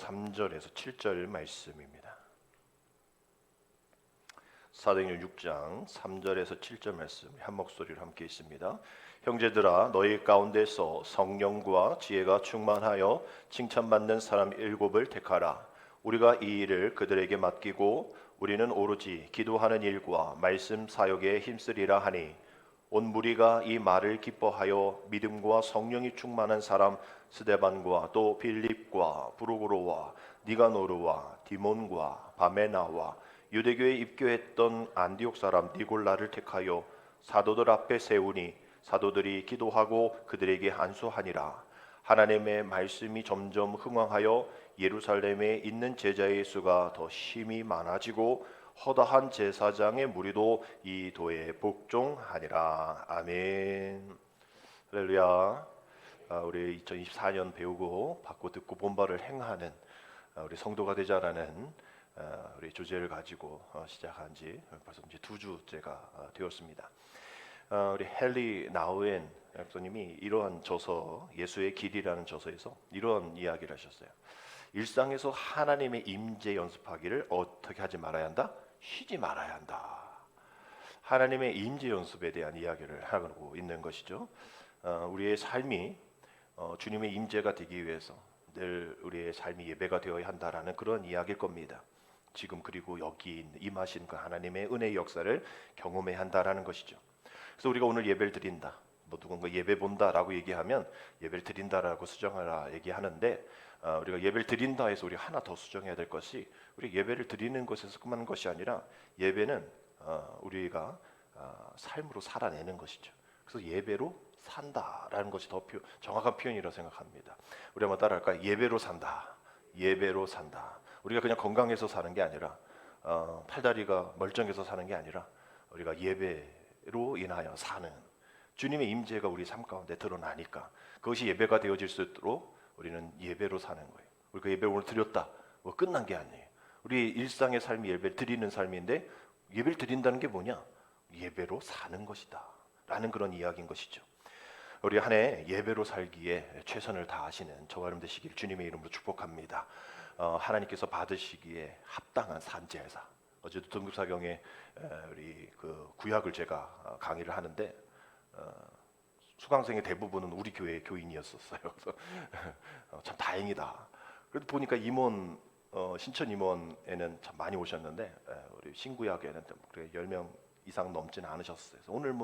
3절에서 7절 말씀입니다. 사도행전 6장 3절에서 7절 말씀 한 목소리로 함께 있습니다. 형제들아 너희 가운데서 성령과 지혜가 충만하여 칭찬받는 사람 7을 택하라. 우리가 이 일을 그들에게 맡기고 우리는 오로지 기도하는 일과 말씀 사역에 힘쓰리라 하니 온 무리가 이 말을 기뻐하여 믿음과 성령이 충만한 사람 스데반과 또 빌립과 브루고로와 니가노르와 디몬과 바메나와 유대교에 입교했던 안디옥 사람 니골라를 택하여 사도들 앞에 세우니 사도들이 기도하고 그들에게 안수하니라. 하나님의 말씀이 점점 흥왕하여 예루살렘에 있는 제자의 수가 더 심히 많아지고 허다한 제사장의 무리도 이 도에 복종하니라. 아멘. 할렐루야. 우리 2024년 배우고 받고 듣고 본바를 행하는 우리 성도가 되자라는 우리 주제를 가지고 시작한 지 벌써 이제 2주째가 되었습니다. 우리 헨리 나우엔 목사님이 이러한 저서 예수의 길이라는 저서에서 이런 이야기를 하셨어요. 일상에서 하나님의 임재 연습하기를 어떻게 하지 말아야 한다? 쉬지 말아야 한다. 하나님의 임재 연습에 대한 이야기를 하고 있는 것이죠. 우리의 삶이 주님의 임재가 되기 위해서 늘 우리의 삶이 예배가 되어야 한다라는 그런 이야기일 겁니다. 지금 그리고 여기 임하신 그 하나님의 은혜의 역사를 경험해야 한다라는 것이죠. 그래서 우리가 오늘 예배를 드린다, 뭐 누군가 예배 본다라고 얘기하면 예배를 드린다라고 수정하라 얘기하는데 우리가 예배를 드린다 해서 우리 하나 더 수정해야 될 것이 우리 예배를 드리는 것에서 끝나는 것이 아니라 예배는 우리가 삶으로 살아내는 것이죠. 그래서 예배로 산다라는 것이 더 정확한 표현이라고 생각합니다. 우리 한번 따라할까요? 예배로 산다. 예배로 산다. 우리가 그냥 건강해서 사는 게 아니라 팔다리가 멀쩡해서 사는 게 아니라 우리가 예배로 인하여 사는 주님의 임재가 우리 삶 가운데 드러나니까 그것이 예배가 되어질 수 있도록 우리는 예배로 사는 거예요. 우리가 예배를 오늘 드렸다. 뭐 끝난 게 아니에요. 우리 일상의 삶이 예배를 드리는 삶인데 예배를 드린다는 게 뭐냐? 예배로 사는 것이다. 라는 그런 이야기인 것이죠. 우리 한 해 예배로 살기에 최선을 다하시는 저와 여러분 되시기를 주님의 이름으로 축복합니다. 하나님께서 받으시기에 합당한 산제사. 어제도 등급사경에 우리 그 구약을 제가 강의를 하는데 수강생의 대부분은 우리 교회 교인이었었어요. 그래서 참 다행이다. 그래도 보니까 임원 신천 임원에는 참 많이 오셨는데 우리 신구약에는 10명 이상 넘지는 않으셨어요. 그래서 오늘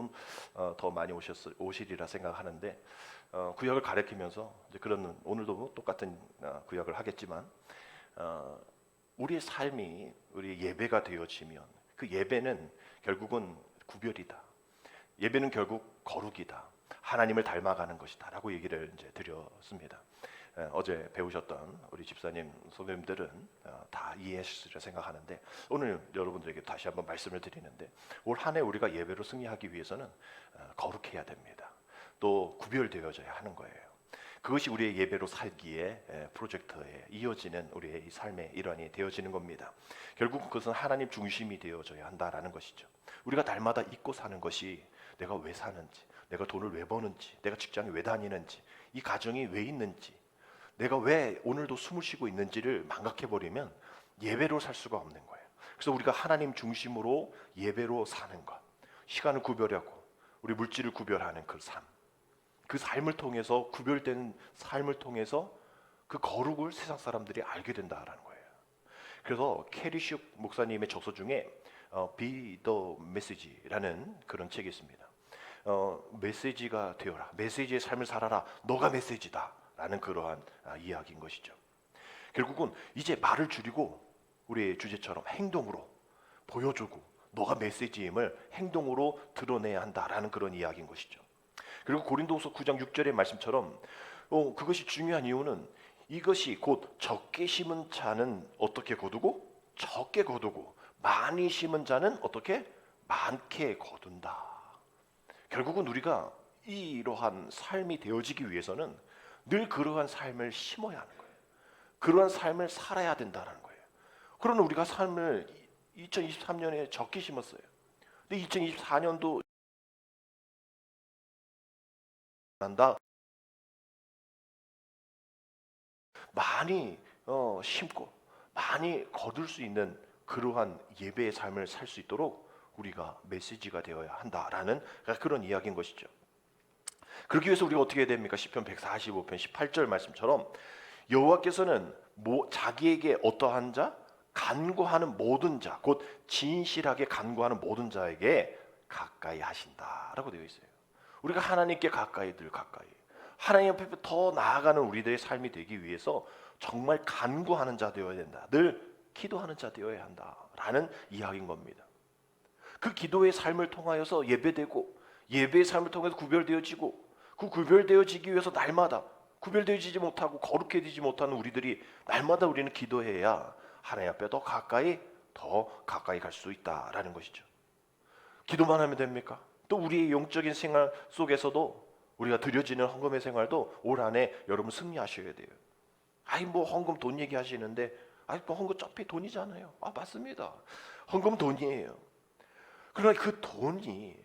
더 많이 오시리라 생각하는데 구약을 가르치면서 이제 그런 오늘도 똑같은 구약을 하겠지만 우리의 삶이 우리 예배가 되어지면 그 예배는 결국은 구별이다. 예배는 결국 거룩이다. 하나님을 닮아가는 것이다라고 얘기를 이제 드렸습니다. 어제 배우셨던 우리 집사님, 선배님들은 다 이해하시리라 생각하는데 오늘 여러분들에게 다시 한번 말씀을 드리는데 올 한 해 우리가 예배로 승리하기 위해서는 거룩해야 됩니다. 또 구별되어져야 하는 거예요. 그것이 우리의 예배로 살기에 프로젝트에 이어지는 우리의 이 삶의 일환이 되어지는 겁니다. 결국 그것은 하나님 중심이 되어져야 한다라는 것이죠. 우리가 날마다 잊고 사는 것이 내가 왜 사는지, 내가 돈을 왜 버는지, 내가 직장에 왜 다니는지, 이 가정이 왜 있는지, 내가 왜 오늘도 숨을 쉬고 있는지를 망각해버리면 예배로 살 수가 없는 거예요. 그래서 우리가 하나님 중심으로 예배로 사는 것, 시간을 구별하고 우리 물질을 구별하는 그 삶, 그 삶을 통해서 구별된 삶을 통해서 그 거룩을 세상 사람들이 알게 된다라는 거예요. 그래서 캐리슈 목사님의 저서 중에 Be the Message라는 그런 책이 있습니다. 메시지가 되어라, 메시지의 삶을 살아라, 너가 메시지다 라는 그러한 이야기인 것이죠. 결국은 이제 말을 줄이고 우리의 주제처럼 행동으로 보여주고 너가 메시지임을 행동으로 드러내야 한다라는 그런 이야기인 것이죠. 그리고 고린도후서 9장 6절의 말씀처럼 그것이 중요한 이유는 이것이 곧 적게 심은 자는 어떻게 거두고 적게 거두고 많이 심은 자는 어떻게 많게 거둔다. 결국은 우리가 이러한 삶이 되어지기 위해서는 늘 그러한 삶을 심어야 하는 거예요. 그러한 삶을 살아야 된다는 거예요. 그러나 우리가 삶을 2023년에 적게 심었어요. 근데 2024년도 난다 많이 심고 많이 거둘 수 있는 그러한 예배의 삶을 살 수 있도록 우리가 메시지가 되어야 한다라는 그런 이야기인 것이죠. 그러기 위해서 우리가 어떻게 해야 됩니까? 시편 145편 18절 말씀처럼 여호와께서는 자기에게 어떠한 자? 간구하는 모든 자, 곧 진실하게 간구하는 모든 자에게 가까이 하신다라고 되어 있어요. 우리가 하나님께 가까이 하나님 앞에 더 나아가는 우리들의 삶이 되기 위해서 정말 간구하는 자 되어야 된다. 늘 기도하는 자 되어야 한다라는 이야기인 겁니다. 그 기도의 삶을 통하여서 예배되고 예배의 삶을 통해서 구별되어지고 그 구별되어지기 위해서 날마다 구별되어지지 못하고 거룩해지지 못하는 우리들이 날마다 우리는 기도해야 하나님 앞에 더 가까이 갈 수 있다라는 것이죠. 기도만 하면 됩니까? 또 우리의 영적인 생활 속에서도 우리가 드려지는 헌금의 생활도 올 한 해 여러분 승리하셔야 돼요. 뭐 헌금 돈 얘기하시는데 뭐 헌금 어차피 돈이잖아요. 맞습니다. 헌금 돈이에요. 그러나 그 돈이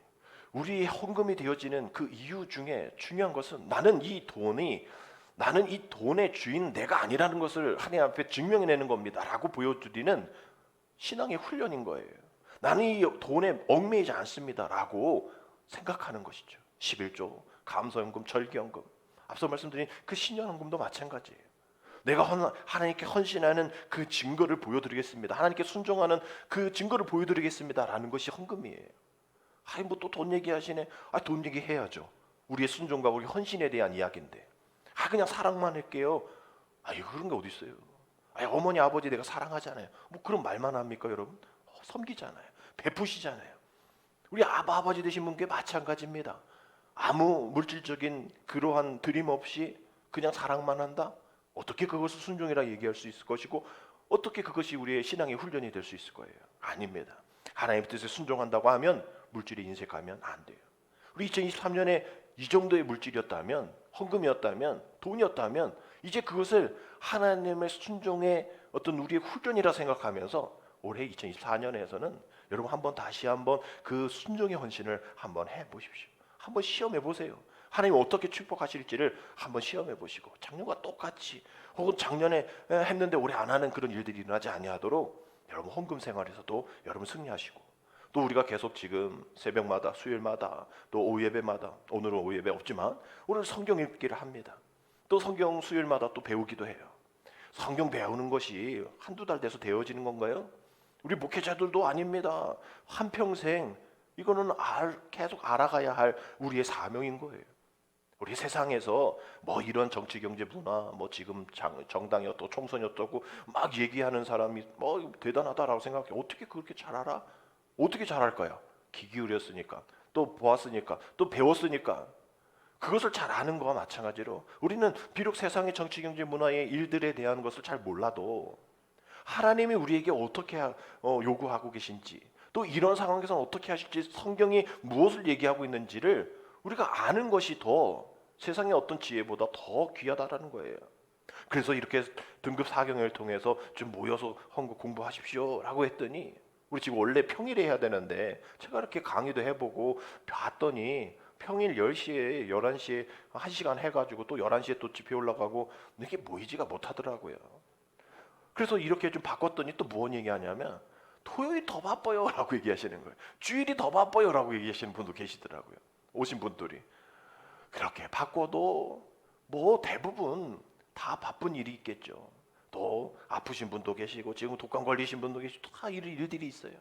우리의 헌금이 되어지는 그 이유 중에 중요한 것은 나는 이 돈의 주인 내가 아니라는 것을 하나님 앞에 증명해내는 겁니다 라고 보여드리는 신앙의 훈련인 거예요. 나는 이 돈에 얽매이지 않습니다 라고 생각하는 것이죠. 11조, 감사헌금, 절기헌금, 앞서 말씀드린 그 신년헌금도 마찬가지예요. 내가 하나님께 헌신하는 그 증거를 보여드리겠습니다. 하나님께 순종하는 그 증거를 보여드리겠습니다 라는 것이 헌금이에요. 뭐 또 돈 얘기하시네. 돈 얘기해야죠. 우리의 순종과 우리 헌신에 대한 이야기인데 그냥 사랑만 할게요. 그런 게 어디 있어요. 어머니 아버지 내가 사랑하잖아요. 뭐 그런 말만 합니까 여러분? 섬기잖아요. 베푸시잖아요. 우리 아버지 되신 분께 마찬가지입니다. 아무 물질적인 그러한 드림 없이 그냥 사랑만 한다? 어떻게 그것을 순종이라 얘기할 수 있을 것이고 어떻게 그것이 우리의 신앙의 훈련이 될 수 있을 거예요? 아닙니다. 하나님의 뜻에 순종한다고 하면 물질에 인색하면 안 돼요. 우리 2023년에 이 정도의 물질이었다면, 헌금이었다면, 돈이었다면 이제 그것을 하나님의 순종의 어떤 우리의 훈련이라 생각하면서 올해 2024년에서는 여러분 다시 한번 그 순종의 헌신을 한번 해보십시오. 한번 시험해 보세요. 하나님 어떻게 축복하실지를 한번 시험해 보시고 작년과 똑같이 혹은 작년에 했는데 올해 안 하는 그런 일들이 일어나지 아니하도록 여러분 헌금 생활에서도 여러분 승리하시고 또 우리가 계속 지금 새벽마다 수요일마다 또 오후 예배마다 오늘은 오후 예배 없지만 오늘 성경 읽기를 합니다. 또 성경 수요일마다 또 배우기도 해요. 성경 배우는 것이 한두 달 돼서 되어지는 건가요? 우리 목회자들도 아닙니다. 한평생 이거는 계속 알아가야 할 우리의 사명인 거예요. 우리 세상에서 뭐 이런 정치 경제 문화 뭐 지금 정당이 어떻고 총선이 어떻고 막 얘기하는 사람이 뭐 대단하다라고 생각해. 어떻게 그렇게 잘 알아? 어떻게 잘 알까요? 귀 기울였으니까 또 보았으니까 또 배웠으니까 그것을 잘 아는 거와 마찬가지로 우리는 비록 세상의 정치 경제 문화의 일들에 대한 것을 잘 몰라도 하나님이 우리에게 어떻게 요구하고 계신지 또 이런 상황에서는 어떻게 하실지 성경이 무엇을 얘기하고 있는지를 우리가 아는 것이 더 세상의 어떤 지혜보다 더 귀하다라는 거예요. 그래서 이렇게 등급 4경을 통해서 좀 모여서 헌금 공부하십시오라고 했더니 우리 지금 원래 평일에 해야 되는데 제가 이렇게 강의도 해보고 봤더니 평일 10시에 11시에 1시간 해가지고 또 11시에 또 집회 올라가고 이게 모이지가 못하더라고요. 그래서 이렇게 좀 바꿨더니 또 무슨 얘기하냐면 토요일이 더 바빠요 라고 얘기하시는 거예요. 주일이 더 바빠요 라고 얘기하시는 분도 계시더라고요. 오신 분들이. 그렇게 바꿔도 뭐 대부분 다 바쁜 일이 있겠죠. 또 아프신 분도 계시고 지금 독감 걸리신 분도 계시고 다 일들이 있어요.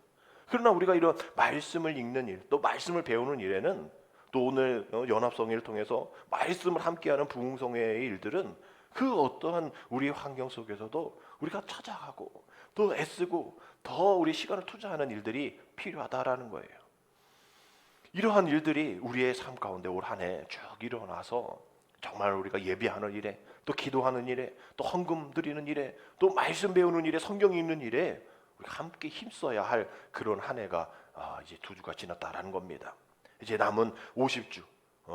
그러나 우리가 이런 말씀을 읽는 일, 또 말씀을 배우는 일에는 또 오늘 연합성회를 통해서 말씀을 함께하는 부흥성회의 일들은 그 어떠한 우리의 환경 속에서도 우리가 찾아가고 또 애쓰고 더 우리 시간을 투자하는 일들이 필요하다라는 거예요. 이러한 일들이 우리의 삶 가운데 올 한 해 쭉 일어나서 정말 우리가 예배하는 일에 또 기도하는 일에 또 헌금 드리는 일에 또 말씀 배우는 일에 성경 읽는 일에 우리가 함께 힘써야 할 그런 한 해가 이제 2주가 지났다라는 겁니다. 이제 남은 50주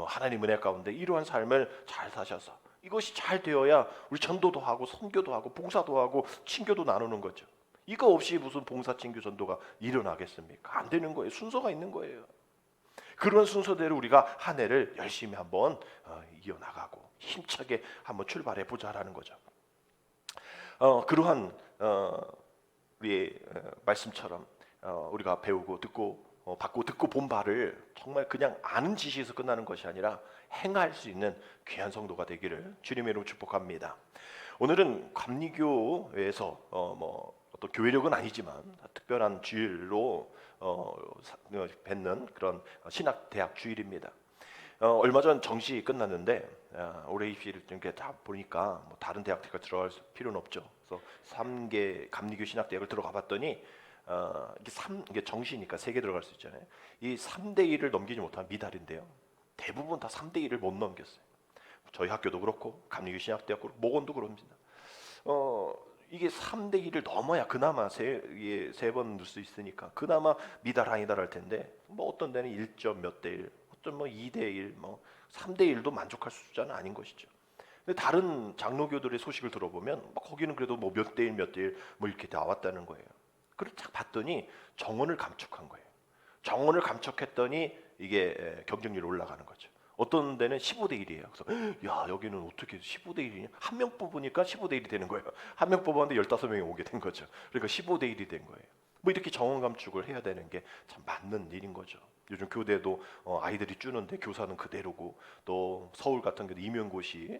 하나님 은혜 가운데 이러한 삶을 잘 사셔서 이것이 잘 되어야 우리 전도도 하고 선교도 하고 봉사도 하고 친교도 나누는 거죠. 이거 없이 무슨 봉사 친교 전도가 일어나겠습니까? 안 되는 거예요. 순서가 있는 거예요. 그런 순서대로 우리가 한 해를 열심히 한번 이어나가고 힘차게 한번 출발해 보자라는 거죠. 그러한 우리의 말씀처럼 우리가 배우고 듣고 받고 듣고 본 바를 정말 그냥 아는 지식에서 끝나는 것이 아니라 행할 수 있는 귀한 성도가 되기를 주님의 이름으로 축복합니다. 오늘은 감리교에서 어떤 교회력은 아니지만 특별한 주일로 뵙는 그런 신학대학 주일입니다. 얼마 전 정시 끝났는데 올해 입시를 이렇게 다 보니까 뭐 다른 대학들과 들어갈 필요는 없죠. 그래서 3개 감리교 신학대학을 들어가 봤더니 이게 정시니까 3개 들어갈 수 있잖아요. 이 3대 1을 넘기지 못한 미달인데요. 대부분 다 3대 1을 못 넘겼어요. 저희 학교도 그렇고 감리교 신학대학도 그렇고 모건도 그럽니다. 이게 3대 1을 넘어야 그나마 세 번 넣을 수 있으니까 그나마 미달 아니달 할 텐데 뭐 어떤 데는 1점 몇 대 1, 어떤 뭐 2대 1, 뭐 3대 1도 만족할 숫자는 아닌 것이죠. 근데 다른 장로교들의 소식을 들어보면 거기는 그래도 뭐 몇 대 1, 몇 대 1 뭐 이렇게 나왔다는 거예요. 그걸 딱 봤더니 정원을 감축한 거예요. 정원을 감축했더니 이게 경쟁률이 올라가는 거죠. 어떤 데는 15대 1이에요. 그래서 야 여기는 어떻게 15대 1이냐? 한 명 뽑으니까 15대 1이 되는 거예요. 한 명 뽑았는데 15명이 오게 된 거죠. 그러니까 15대 1이 된 거예요. 뭐 이렇게 정원 감축을 해야 되는 게 참 맞는 일인 거죠. 요즘 교대도 아이들이 주는데 교사는 그대로고 또 서울 같은 경우 임용고시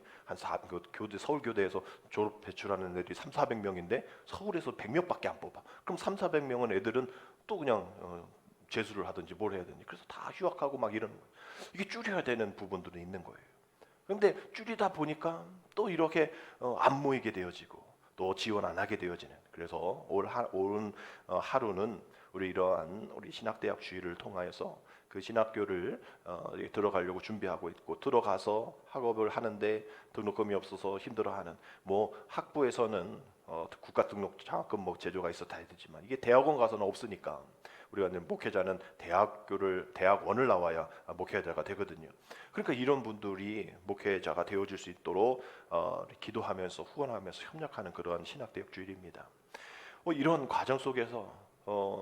교대 서울 교대에서 졸업 배출하는 애들이 3,400명인데 서울에서 100명밖에 안 뽑아. 그럼 3,400명은 애들은 또 그냥 재수를 하든지 뭘 해야 되는지 그래서 다 휴학하고 막 이러는 거예요. 이게 줄여야 되는 부분들은 있는 거예요. 그런데 줄이다 보니까 또 이렇게 안 모이게 되어지고 또 지원 안 하게 되어지는. 그래서 올 하루는 우리 신학대학 주일을 통하여서 그 신학교를 들어가려고 준비하고 있고 들어가서 학업을 하는데 등록금이 없어서 힘들어하는 뭐 학부에서는 국가 등록 장학금 뭐 제도가 있어 다 되지만 이게 대학원 가서는 없으니까 우리가 목회자는 대학원을 나와야 목회자가 되거든요. 그러니까 이런 분들이 목회자가 되어줄 수 있도록 기도하면서 후원하면서 협력하는 그러한 신학대학 주일입니다. 이런 과정 속에서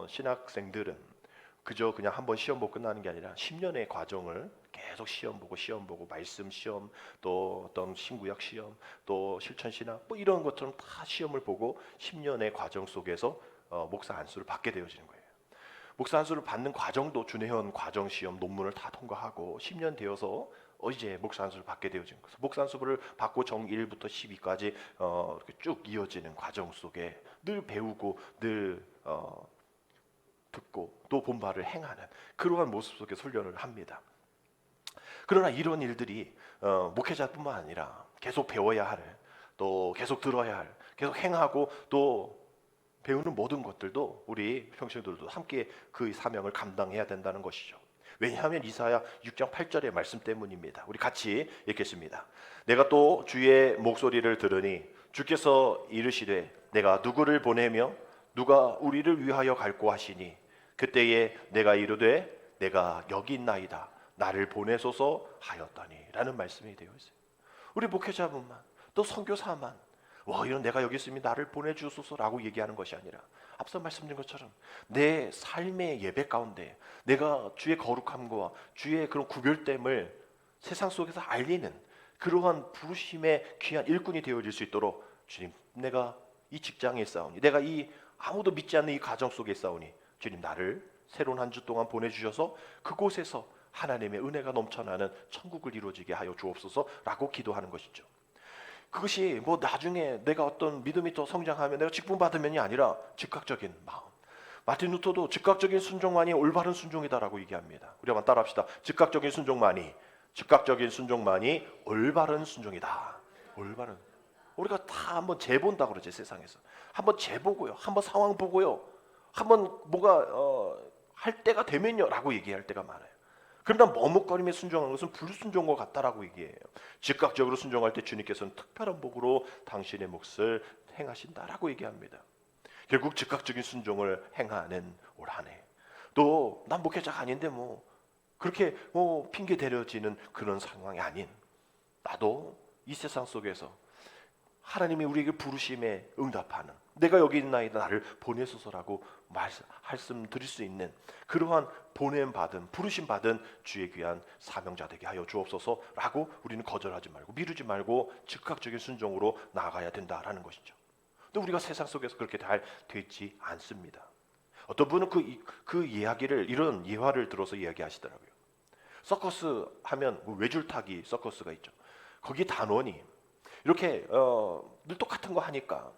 신학생들은 그저 그냥 한번 시험 보고 끝나는 게 아니라 10년의 과정을 계속 시험 보고 말씀 시험 또 어떤 신구약 시험 또 실천 신학 뭐 이런 것처럼 다 시험을 보고 10년의 과정 속에서 목사 안수를 받게 되어지는 거예요. 목사 안수를 받는 과정도 준회원 과정 시험 논문을 다 통과하고 10년 되어서 이제 목사 안수를 받게 되어진 거예요. 목사 안수를 받고 정 1부터 12까지 이렇게 쭉 이어지는 과정 속에 늘 배우고 늘 듣고 또 본 바를 행하는 그러한 모습 속에 훈련을 합니다. 그러나 이런 일들이 목회자뿐만 아니라 계속 배워야 할, 또 계속 들어야 할, 계속 행하고 또 배우는 모든 것들도 우리 평신도들도 함께 그 사명을 감당해야 된다는 것이죠. 왜냐하면 이사야 6장 8절의 말씀 때문입니다. 우리 같이 읽겠습니다. 내가 또 주의 목소리를 들으니 주께서 이르시되 내가 누구를 보내며 누가 우리를 위하여 갈고 하시니 그때에 내가 이르되 내가 여기 있나이다 나를 보내소서 하였더니 라는 말씀이 되어 있어요. 우리 목회자분만 또 선교사만 이런 내가 여기 있으니 나를 보내주소서라고 얘기하는 것이 아니라 앞서 말씀드린 것처럼 내 삶의 예배 가운데 내가 주의 거룩함과 주의 그런 구별됨을 세상 속에서 알리는 그러한 부르심의 귀한 일꾼이 되어질 수 있도록 주님 내가 이 직장에 있사오니 내가 이 아무도 믿지 않는 이 가정 속에 있사오니 주님 나를 새로운 한 주 동안 보내주셔서 그곳에서 하나님의 은혜가 넘쳐나는 천국을 이루어지게 하여 주옵소서라고 기도하는 것이죠. 그것이 뭐 나중에 내가 어떤 믿음이 더 성장하면 내가 직분 받으면이 아니라 즉각적인 마음. 마틴 루터도 즉각적인 순종만이 올바른 순종이다라고 얘기합니다. 우리 한번 따라합시다. 즉각적인 순종만이 올바른 순종이다. 올바른. 우리가 다 한번 재본다 그러지 세상에서. 한번 재보고요. 한번 상황 보고요. 한번 뭐가 할 때가 되면요라고 얘기할 때가 많아요. 그러나 머뭇거림에 순종하는 것은 불순종과 같다라고 얘기해요. 즉각적으로 순종할 때 주님께서는 특별한 복으로 당신의 몫을 행하신다라고 얘기합니다. 결국 즉각적인 순종을 행하는 올 한 해. 또 난 목회자가 아닌데 뭐 그렇게 핑계 대려지는 그런 상황이 아닌 나도 이 세상 속에서 하나님이 우리에게 부르심에 응답하는 내가 여기 있나이다 나를 보내소서라고 말씀드릴 수 있는 그러한 보냄받은 부르심받은 주의 귀한 사명자 되게 하여 주옵소서라고 우리는 거절하지 말고 미루지 말고 즉각적인 순종으로 나아가야 된다라는 것이죠. 또 우리가 세상 속에서 그렇게 잘 되지 않습니다. 어떤 분은 그 이야기를 이런 예화를 들어서 이야기하시더라고요. 서커스 하면 외줄타기 서커스가 있죠. 거기 단원이 이렇게 늘 똑같은 거 하니까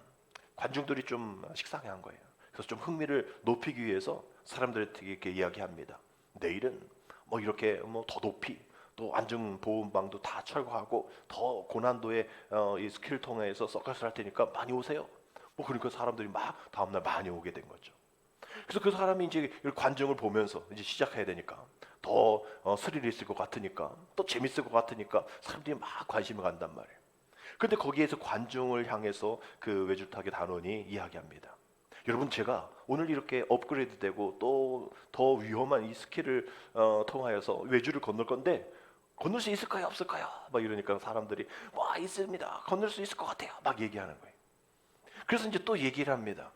관중들이 좀 식상해한 거예요. 그래서 좀 흥미를 높이기 위해서 사람들한테 이렇게 이야기합니다. 내일은 뭐 이렇게 뭐 더 높이 또 안전보험망도 다 철거하고 더 고난도의 이 스킬을 통해서 서커스를 할 테니까 많이 오세요. 뭐 그러니까 사람들이 막 다음날 많이 오게 된 거죠. 그래서 그 사람이 이제 관중을 보면서 이제 시작해야 되니까 더 스릴이 있을 것 같으니까 또 재밌을 것 같으니까 사람들이 막 관심을 간단 말이에요. 근데 거기에서 관중을 향해서 그 외줄타기 단원이 이야기합니다. 여러분, 제가 오늘 이렇게 업그레이드되고 또 더 위험한 이 스킬을 통하여서 외줄을 건널 건데 건널 수 있을까요, 없을까요? 막 이러니까 사람들이 와, 있습니다. 건널 수 있을 것 같아요. 막 얘기하는 거예요. 그래서 이제 또 얘기를 합니다.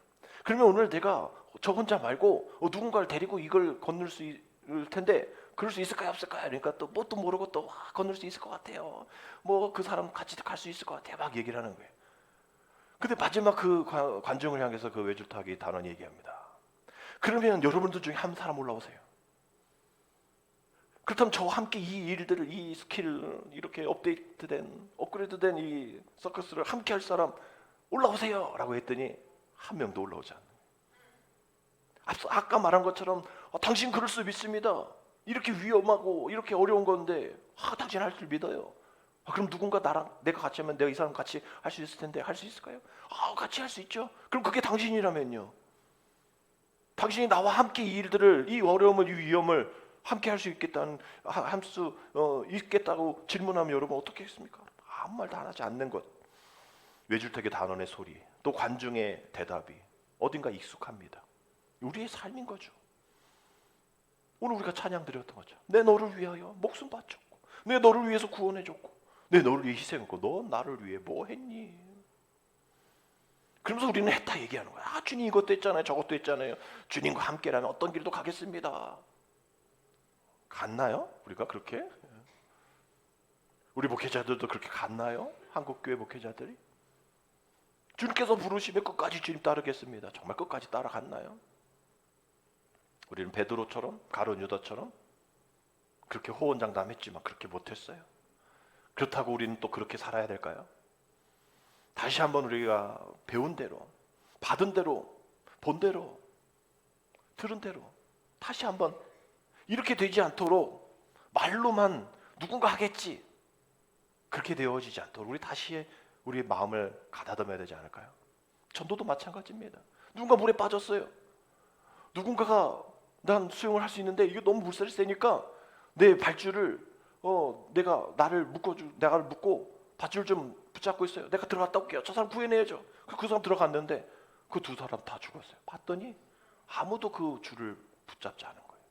그러면 오늘 내가 저 혼자 말고 누군가를 데리고 이걸 건널 수 있을 텐데 그럴 수 있을까요, 없을까요? 그러니까 또 뭣도 모르고 또 건널 수 있을 것 같아요. 뭐 그 사람 같이 갈 수 있을 것 같아요. 막 얘기를 하는 거예요. 근데 마지막 그 관중을 향해서 그 외줄타기 단원이 얘기합니다. 그러면 여러분들 중에 한 사람 올라오세요. 그렇다면 저와 함께 이 일들을, 이 스킬을 이렇게 업그레이드된 이 서커스를 함께 할 사람 올라오세요 라고 했더니 한 명도 올라오지 않는 거예요. 아까 말한 것처럼 당신 그럴 수 믿습니다. 이렇게 위험하고 이렇게 어려운 건데 당신 할 줄 믿어요. 그럼 누군가 내가 같이 하면 내가 이 사람 같이 할 수 있을 텐데 할 수 있을까요? 같이 할 수 있죠. 그럼 그게 당신이라면요. 당신이 나와 함께 이 일들을, 이 어려움을, 이 위험을 함께 할 수 있겠다는 있겠다고 질문하면 여러분 어떻게 했습니까? 아무 말도 안 하지 않는 것. 외줄타기 단원의 소리, 또 관중의 대답이 어딘가 익숙합니다. 우리의 삶인 거죠. 오늘 우리가 찬양 드렸던 거죠. 내 너를 위하여 목숨 바쳤고, 내 너를 위해서 구원해줬고, 내 너를 위해 희생했고, 너 나를 위해 뭐 했니? 그러면서 우리는 했다 얘기하는 거야. 주님 이것도 했잖아요, 저것도 했잖아요. 주님과 함께라면 어떤 길도 가겠습니다. 갔나요? 우리가 그렇게? 우리 목회자들도 그렇게 갔나요? 한국교회 목회자들이? 주님께서 부르시면 끝까지 주님 따르겠습니다. 정말 끝까지 따라갔나요? 우리는 베드로처럼, 가룟 유다처럼 그렇게 호언장담했지만 그렇게 못했어요. 그렇다고 우리는 또 그렇게 살아야 될까요? 다시 한번 우리가 배운 대로, 받은 대로, 본 대로, 들은 대로 다시 한번 이렇게 되지 않도록 말로만 누군가 하겠지 그렇게 되어지지 않도록 우리 다시 우리의 마음을 가다듬어야 되지 않을까요? 전도도 마찬가지입니다. 누군가 물에 빠졌어요. 누군가가 난 수영을 할 수 있는데 이게 너무 물살이 세니까 내 발줄을 내가 나를 묶고 밧줄 좀 붙잡고 있어요. 내가 들어갔다 올게요. 저 사람 구해내야죠. 그 사람 들어갔는데 그 두 사람 다 죽었어요. 봤더니 아무도 그 줄을 붙잡지 않은 거예요.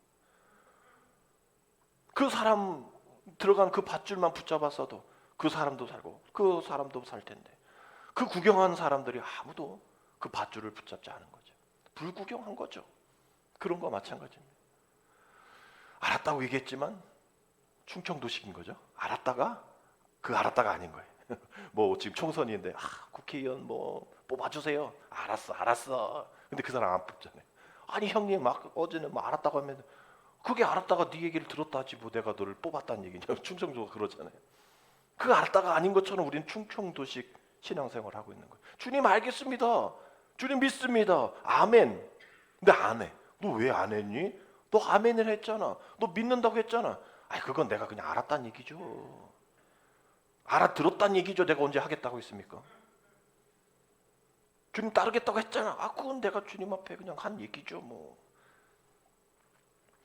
그 사람 들어간 그 밧줄만 붙잡았어도 그 사람도 살고 그 사람도 살 텐데 그 구경한 사람들이 아무도 그 밧줄을 붙잡지 않은 거죠. 불구경한 거죠. 그런 거 마찬가지입니다. 알았다고 얘기했지만 충청도식인 거죠. 알았다가 아닌 거예요. 뭐 지금 총선인데 국회의원 뭐 뽑아주세요. 알았어. 근데 그 사람 안 뽑잖아요. 아니 형님 막 어제는 뭐 알았다고 하면 그게 알았다가 네 얘기를 들었다 하지 뭐 내가 너를 뽑았다는 얘기냐. 충청도가 그러잖아요. 그 알았다가 아닌 것처럼 우리는 충청도식 신앙생활을 하고 있는 거예요. 주님 알겠습니다. 주님 믿습니다. 아멘. 근데 안 해. 너 왜 안 했니? 너 아멘을 했잖아. 너 믿는다고 했잖아. 그건 내가 그냥 알았다는 얘기죠. 알아들었다는 얘기죠. 내가 언제 하겠다고 했습니까? 주님 따르겠다고 했잖아. 그건 내가 주님 앞에 그냥 한 얘기죠. 뭐.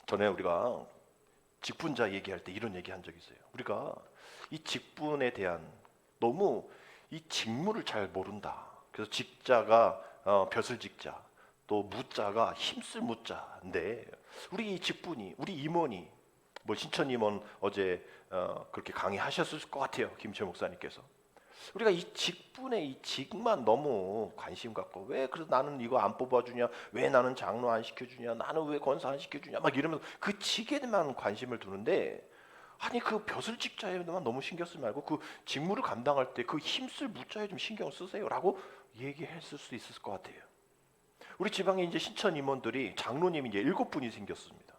전에 우리가 직분자 얘기할 때 이런 얘기 한 적이 있어요. 우리가 이 직분에 대한 너무 이 직무를 잘 모른다. 그래서 직자가 벼슬 직자, 또 무자가 힘쓸 무자인데 우리 이 직분이, 우리 임원이 뭐 신천 임원 어제 그렇게 강의하셨을 것 같아요. 김채 목사님께서. 우리가 이 직분의 이 직만 너무 관심 갖고 왜 그래서 나는 이거 안 뽑아주냐, 왜 나는 장로 안 시켜주냐, 나는 왜 권사 안 시켜주냐 막 이러면서 그 직에만 관심을 두는데 아니 그 벼슬 직자에만 너무 신경 쓰지 말고 그 직무를 감당할 때 그 힘쓸 무자에 좀 신경 쓰세요라고 얘기했을 수 있을 것 같아요. 우리 지방에 이제 신천 임원들이 장로님이 이제 7분이 생겼습니다.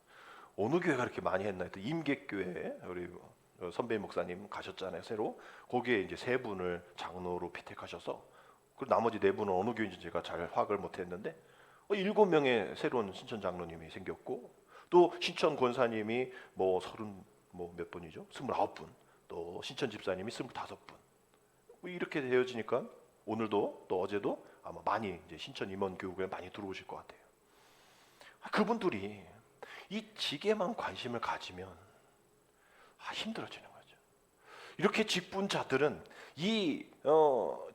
어느 교회가 그렇게 많이 했나 했더니 임계교회 우리 선배 목사님 가셨잖아요. 새로 거기에 이제 3분을 장로로 피택하셔서 그 나머지 4분은 어느 교회인지 제가 잘 파악을 못했는데 7명의 새로운 신천 장로님이 생겼고 또 신천 권사님이 뭐 30 뭐 몇 분이죠? 29분 또 신천 집사님이 25분 이렇게 되어지니까 오늘도 또 어제도 아마 많이 이제 신천 임원 교육에 많이 들어오실 것 같아요. 그분들이 이 직에만 관심을 가지면 힘들어지는 거죠. 이렇게 직분자들은 이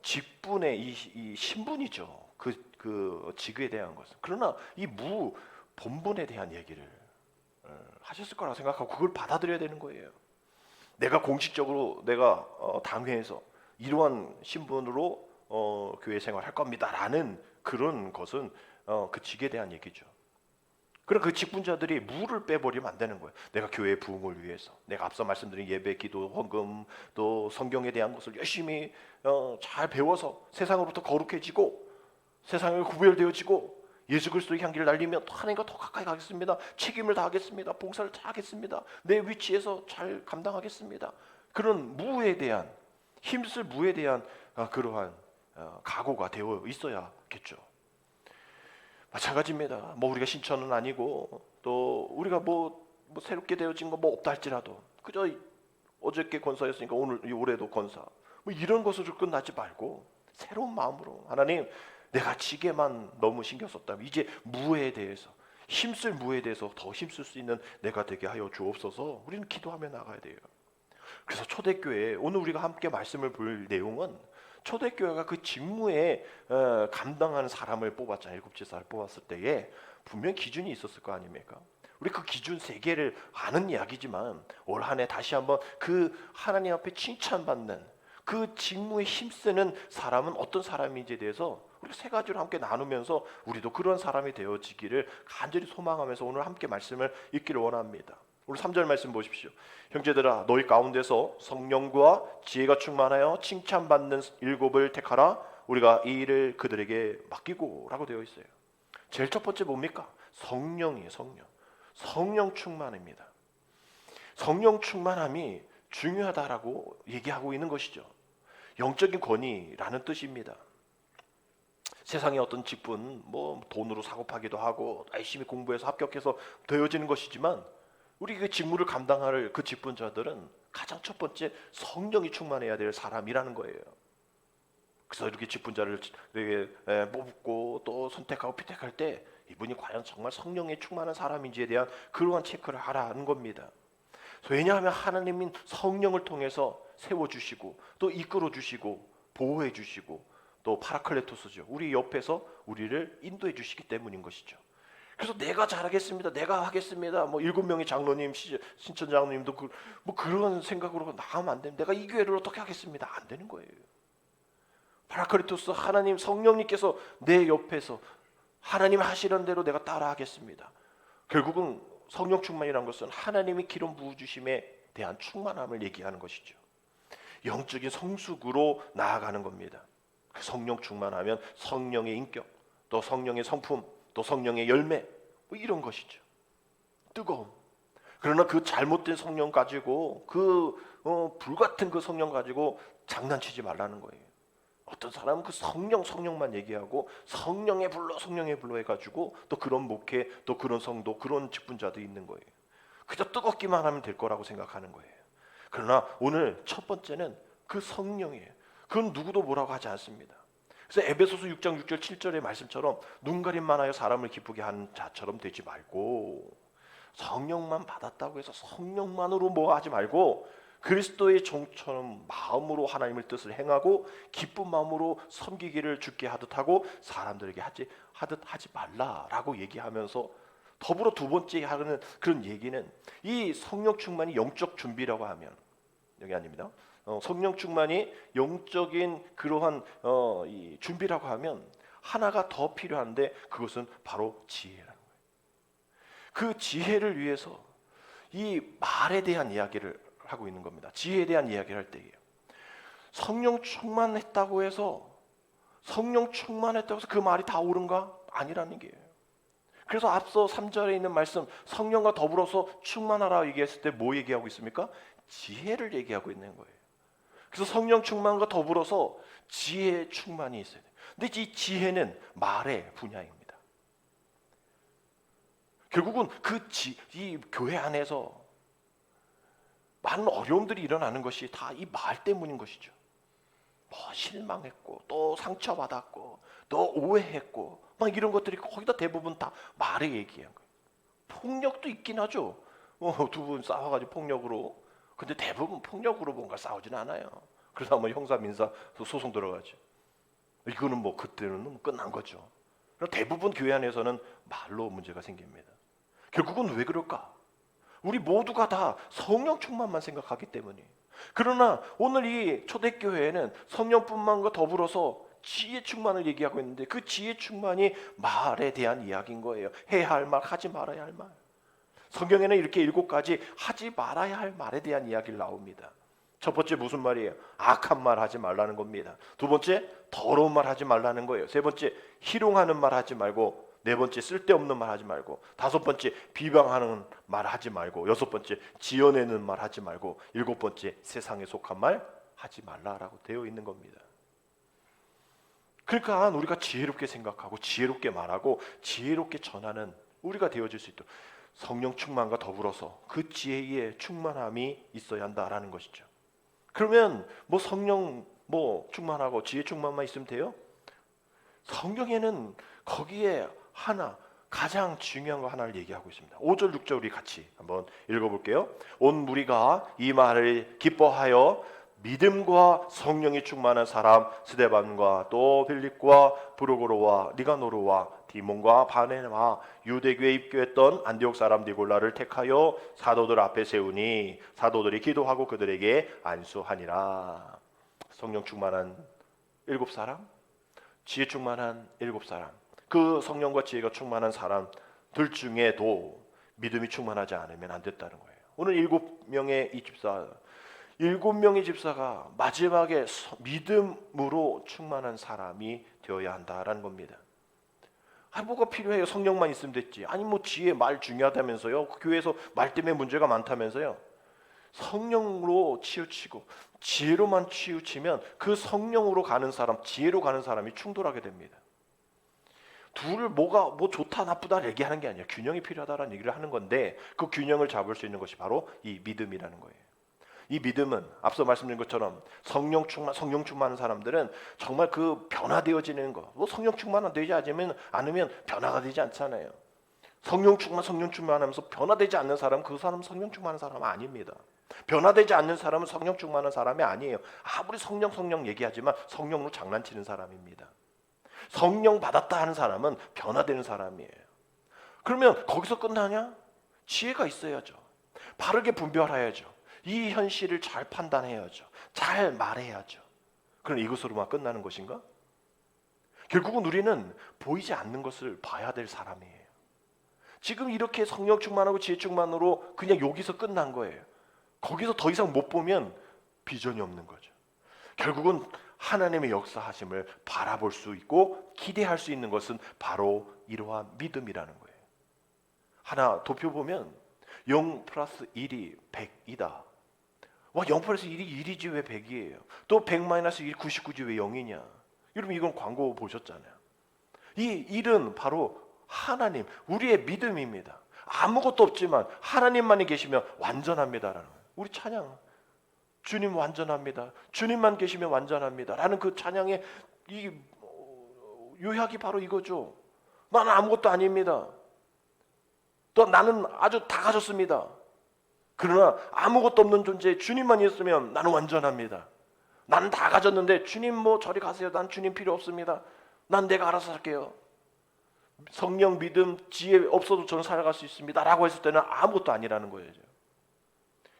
직분의 이 신분이죠. 그 직에 대한 것은. 그러나 이 본분에 대한 얘기를 하셨을 거라고 생각하고 그걸 받아들여야 되는 거예요. 내가 공식적으로 내가 당회에서 이러한 신분으로 교회 생활할 겁니다라는 그런 것은 그 직에 대한 얘기죠. 그럼 그 직분자들이 무를 빼버리면 안 되는 거예요. 내가 교회의 부흥을 위해서, 내가 앞서 말씀드린 예배, 기도, 헌금, 또 성경에 대한 것을 열심히 잘 배워서 세상으로부터 거룩해지고 세상을 구별되어지고 예수 그리스도의 향기를 날리며 하나님과 더 가까이 가겠습니다. 책임을 다하겠습니다. 봉사를 잘하겠습니다. 내 위치에서 잘 감당하겠습니다. 그런 무에 대한 힘쓸 무에 대한 그러한 각오가 되어 있어야겠죠. 마찬가지입니다. 뭐 우리가 신천은 아니고 또 우리가 뭐 새롭게 되어진 거 뭐 없다 할지라도 그저 어저께 권사였으니까 올해도 권사 뭐 이런 것으로 끝나지 말고 새로운 마음으로 하나님 내가 직에만 너무 신경 썼다면 이제 무에 대해서 힘쓸 무에 대해서 더 힘쓸 수 있는 내가 되게 하여 주옵소서. 우리는 기도하며 나가야 돼요. 그래서 초대교회 오늘 우리가 함께 말씀을 볼 내용은 초대교회가 그 직무에 감당하는 사람을 뽑았잖아요. 7지사를 뽑았을 때에 분명 기준이 있었을 거 아닙니까? 우리 그 기준 3개를 아는 이야기지만 올 한 해 다시 한번 그 하나님 앞에 칭찬받는 그 직무에 힘쓰는 사람은 어떤 사람인지에 대해서 우리가 3가지로 함께 나누면서 우리도 그런 사람이 되어지기를 간절히 소망하면서 오늘 함께 말씀을 읽기를 원합니다. 우리 3절 말씀 보십시오. 형제들아 너희 가운데서 성령과 지혜가 충만하여 칭찬받는 7을 택하라. 우리가 이 일을 그들에게 맡기고 라고 되어 있어요. 제일 첫 번째 뭡니까? 성령이에요. 성령 충만입니다. 성령 충만함이 중요하다라고 얘기하고 있는 것이죠. 영적인 권위라는 뜻입니다. 세상의 어떤 직분 뭐 돈으로 사고파기도 하고 열심히 공부해서 합격해서 되어지는 것이지만 우리 그 직무를 감당할 그 직분자들은 가장 첫 번째 성령이 충만해야 될 사람이라는 거예요. 그래서 이렇게 직분자를 뽑고 또 선택하고 피택할 때 이분이 과연 정말 성령에 충만한 사람인지에 대한 그러한 체크를 하라는 겁니다. 왜냐하면 하나님은 성령을 통해서 세워주시고 또 이끌어주시고 보호해주시고 또 파라클레토스죠. 우리 옆에서 우리를 인도해 주시기 때문인 것이죠. 그래서 내가 잘하겠습니다. 내가 하겠습니다. 뭐 7명의 장로님, 신천 장로님도 뭐 그런 생각으로 나가면 안 됩니다. 내가 이 교회를 어떻게 하겠습니다. 안 되는 거예요. 파라클레토스 하나님 성령님께서 내 옆에서 하나님 하시는 대로 내가 따라하겠습니다. 결국은 성령 충만이라는 것은 하나님이 기름 부으주심에 대한 충만함을 얘기하는 것이죠. 영적인 성숙으로 나아가는 겁니다. 성령 충만하면 성령의 인격, 또 성령의 성품, 또 성령의 열매 뭐 이런 것이죠. 뜨거움. 그러나 그 잘못된 성령 가지고 그 불같은 그 성령 가지고 장난치지 말라는 거예요. 어떤 사람은 그 성령만 얘기하고 성령의 불로 해가지고 또 그런 목회, 또 그런 성도, 그런 직분자도 있는 거예요. 그저 뜨겁기만 하면 될 거라고 생각하는 거예요. 그러나 오늘 첫 번째는 그 성령이에요. 그건 누구도 뭐라고 하지 않습니다. 그래서 에베소서 6장 6절 7절의 말씀처럼 눈 가림만 하여 사람을 기쁘게 하는 자처럼 되지 말고 성령만 받았다고 해서 성령만으로 뭐 하지 말고 그리스도의 종처럼 마음으로 하나님의 뜻을 행하고 기쁜 마음으로 섬기기를 주께 하듯 하고 사람들에게 하듯 하지 말라라고 얘기하면서 더불어 두 번째 하는 그런 얘기는 이 성령 충만이 영적 준비라고 하면 여기 아닙니다. 성령 충만이 영적인 그러한 이 준비라고 하면 하나가 더 필요한데 그것은 바로 지혜라는 거예요. 그 지혜를 위해서 이 말에 대한 이야기를 하고 있는 겁니다. 지혜에 대한 이야기를 할 때예요. 성령 충만했다고 해서 성령 충만했다고 해서 그 말이 다 옳은가? 아니라는 게. 그래서 앞서 3절에 있는 말씀 성령과 더불어서 충만하라 얘기했을 때 뭐 얘기하고 있습니까? 지혜를 얘기하고 있는 거예요. 그래서 성령 충만과 더불어서 지혜의 충만이 있어야 돼요. 근데 이 지혜는 말의 분야입니다. 결국은 이 교회 안에서 많은 어려움들이 일어나는 것이 다 이 말 때문인 것이죠. 뭐 실망했고 또 상처받았고 또 오해했고 막 이런 것들이 거기다 대부분 다 말의 얘기한 거예요. 폭력도 있긴 하죠. 두 분 싸워가지고 폭력으로. 근데 대부분 폭력으로 뭔가 싸우진 않아요. 그러다 뭐 형사 민사 소송 들어가죠. 이거는 뭐 그때는 끝난 거죠. 대부분 교회 안에서는 말로 문제가 생깁니다. 결국은 왜 그럴까? 우리 모두가 다 성령 충만만 생각하기 때문에. 그러나 오늘 이 초대교회에는 성령뿐만과 더불어서 지혜 충만을 얘기하고 있는데 그 지혜 충만이 말에 대한 이야기인 거예요. 해야 할 말, 하지 말아야 할 말. 성경에는 이렇게 7가지 하지 말아야 할 말에 대한 이야기를 나옵니다. 첫 번째 무슨 말이에요? 악한 말 하지 말라는 겁니다. 두 번째 더러운 말 하지 말라는 거예요. 세 번째 희롱하는 말 하지 말고, 네 번째 쓸데없는 말 하지 말고, 다섯 번째 비방하는 말 하지 말고, 여섯 번째 지어내는 말 하지 말고, 일곱 번째 세상에 속한 말 하지 말라라고 되어 있는 겁니다. 그러니까 우리가 지혜롭게 생각하고 지혜롭게 말하고 지혜롭게 전하는 우리가 되어질 수 있도록 성령 충만과 더불어서 그 지혜의 충만함이 있어야 한다라는 것이죠. 그러면 뭐 성령 충만하고 지혜 충만만 있으면 돼요? 성경에는 거기에 하나 가장 중요한 거 하나를 얘기하고 있습니다. 5절 6절 우리 같이 한번 읽어볼게요. 온 무리가 이 말을 기뻐하여 믿음과 성령이 충만한 사람 스데반과 또 빌립과 브루고로와 니가노르와 디몬과 바네와 유대교에 입교했던 안디옥 사람 니골라를 택하여 사도들 앞에 세우니 사도들이 기도하고 그들에게 안수하니라. 성령 충만한 7사람, 지혜 충만한 7사람, 그 성령과 지혜가 충만한 사람들 중에도 믿음이 충만하지 않으면 안 됐다는 거예요. 오늘 7명의 이 집사, 7명의 집사가 마지막에 믿음으로 충만한 사람이 되어야 한다라는 겁니다. 뭐가 필요해요? 성령만 있으면 됐지. 아니 뭐 지혜 말 중요하다면서요. 교회에서 말 때문에 문제가 많다면서요. 성령으로 치우치고 지혜로만 치우치면 그 성령으로 가는 사람, 지혜로 가는 사람이 충돌하게 됩니다. 둘을 뭐가 좋다 나쁘다 얘기하는 게 아니야. 균형이 필요하다라는 얘기를 하는 건데 그 균형을 잡을 수 있는 것이 바로 이 믿음이라는 거예요. 이 믿음은 앞서 말씀드린 것처럼 성령 충만한 사람들은 정말 그 변화되어지는 거. 성령 충만되지 않으면 변화가 되지 않잖아요. 성령 충만하면서 변화되지 않는 사람, 그 사람은 성령 충만한 사람은 아닙니다. 변화되지 않는 사람은 성령 충만한 사람이 아니에요. 아무리 성령 얘기하지만 성령으로 장난치는 사람입니다. 성령 받았다 하는 사람은 변화되는 사람이에요. 그러면 거기서 끝나냐? 지혜가 있어야죠. 바르게 분별해야죠. 이 현실을 잘 판단해야죠. 잘 말해야죠. 그럼 이것으로만 끝나는 것인가? 결국은 우리는 보이지 않는 것을 봐야 될 사람이에요. 지금 이렇게 성령 충만하고 지혜 충만으로 그냥 여기서 끝난 거예요. 거기서 더 이상 못 보면 비전이 없는 거죠. 결국은 하나님의 역사하심을 바라볼 수 있고 기대할 수 있는 것은 바로 이러한 믿음이라는 거예요. 하나 도표 보면 0 플러스 1이 100이다. 0 플러스 1이 1이지 왜 100이에요? 또 100 마이너스 1이 99지 왜 0이냐? 여러분 이건 광고 보셨잖아요. 이 1은 바로 하나님, 우리의 믿음입니다. 아무것도 없지만 하나님만이 계시면 완전합니다라는 거예요. 우리 찬양, 주님 완전합니다. 주님만 계시면 완전합니다. 라는 그 찬양의 이 요약이 바로 이거죠. 나는 아무것도 아닙니다. 또 나는 아주 다 가졌습니다. 그러나 아무것도 없는 존재 주님만 있으면 나는 완전합니다. 나는 다 가졌는데 주님 저리 가세요. 난 주님 필요 없습니다. 난 내가 알아서 할게요. 성령, 믿음, 지혜 없어도 저는 살아갈 수 있습니다. 라고 했을 때는 아무것도 아니라는 거예요.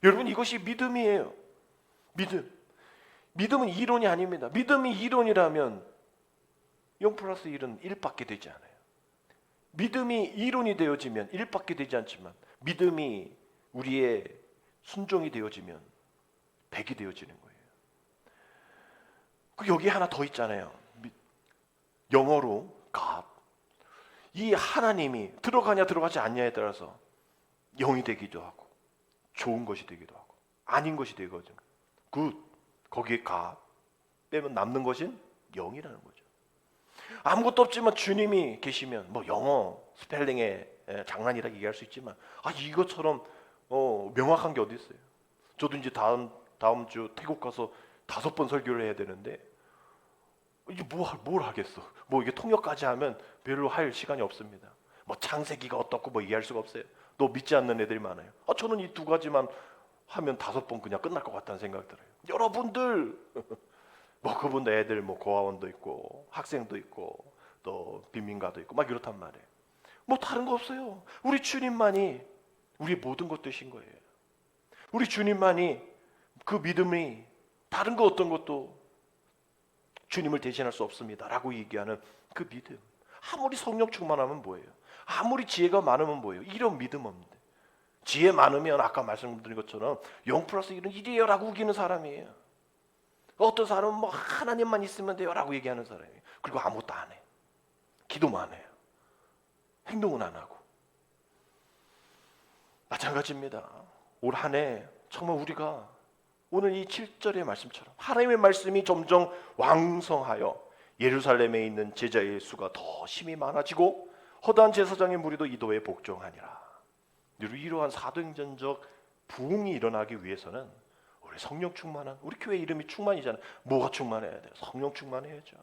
여러분 이것이 믿음이에요. 믿음은 이론이 아닙니다. 믿음이 이론이라면 0 플러스 1은 1밖에 되지 않아요. 믿음이 이론이 되어지면 1밖에 되지 않지만 믿음이 우리의 순종이 되어지면 100이 되어지는 거예요. 여기 하나 더 있잖아요. 영어로 God. 이 하나님이 들어가냐 들어가지 않냐에 따라서 영이 되기도 하고 좋은 것이 되기도 하고 아닌 것이 되거든요. 굿. 거기에 God 빼면 남는 것은 영이라는 거죠. 아무것도 없지만 주님이 계시면 뭐 영어 스펠링에 장난이라 얘기할 수 있지만 이것처럼 명확한 게 어디 있어요. 저도 이제 다음 주 태국 가서 5번 설교를 해야 되는데 이게 뭘 하겠어. 뭐 이게 통역까지 하면 별로 할 시간이 없습니다. 뭐 창세기가 어떻고 뭐 이해할 수가 없어요. 또 믿지 않는 애들이 많아요. 저는 이 2가지만 하면 5번 그냥 끝날 것 같다는 생각 들어요. 여러분들 뭐 그분들 애들 뭐 고아원도 있고 학생도 있고 또 빈민가도 있고 막 이렇단 말이에요. 뭐 다른 거 없어요. 우리 주님만이 우리의 모든 것 되신 거예요. 우리 주님만이 그 믿음이 다른 거 어떤 것도 주님을 대신할 수 없습니다 라고 얘기하는 그 믿음. 아무리 성령 충만하면 뭐예요? 아무리 지혜가 많으면 뭐예요? 이런 믿음 없는데 지혜 많으면 아까 말씀드린 것처럼 0 플러스 1은 1이에요 라고 우기는 사람이에요. 어떤 사람은 뭐 하나님만 있으면 돼요 라고 얘기하는 사람이에요. 그리고 아무것도 안 해. 기도만 해요. 행동은 안 하고. 마찬가지입니다. 올 한 해 정말 우리가 오늘 이 7절의 말씀처럼 하나님의 말씀이 점점 왕성하여 예루살렘에 있는 제자의 수가 더 심히 많아지고 허다한 제사장의 무리도 이도에 복종하니라. 이러한 사도행전적 부흥이 일어나기 위해서는 우리 성령 충만한 우리 교회 이름이 충만이잖아요. 뭐가 충만해야 돼요? 성령 충만해야죠.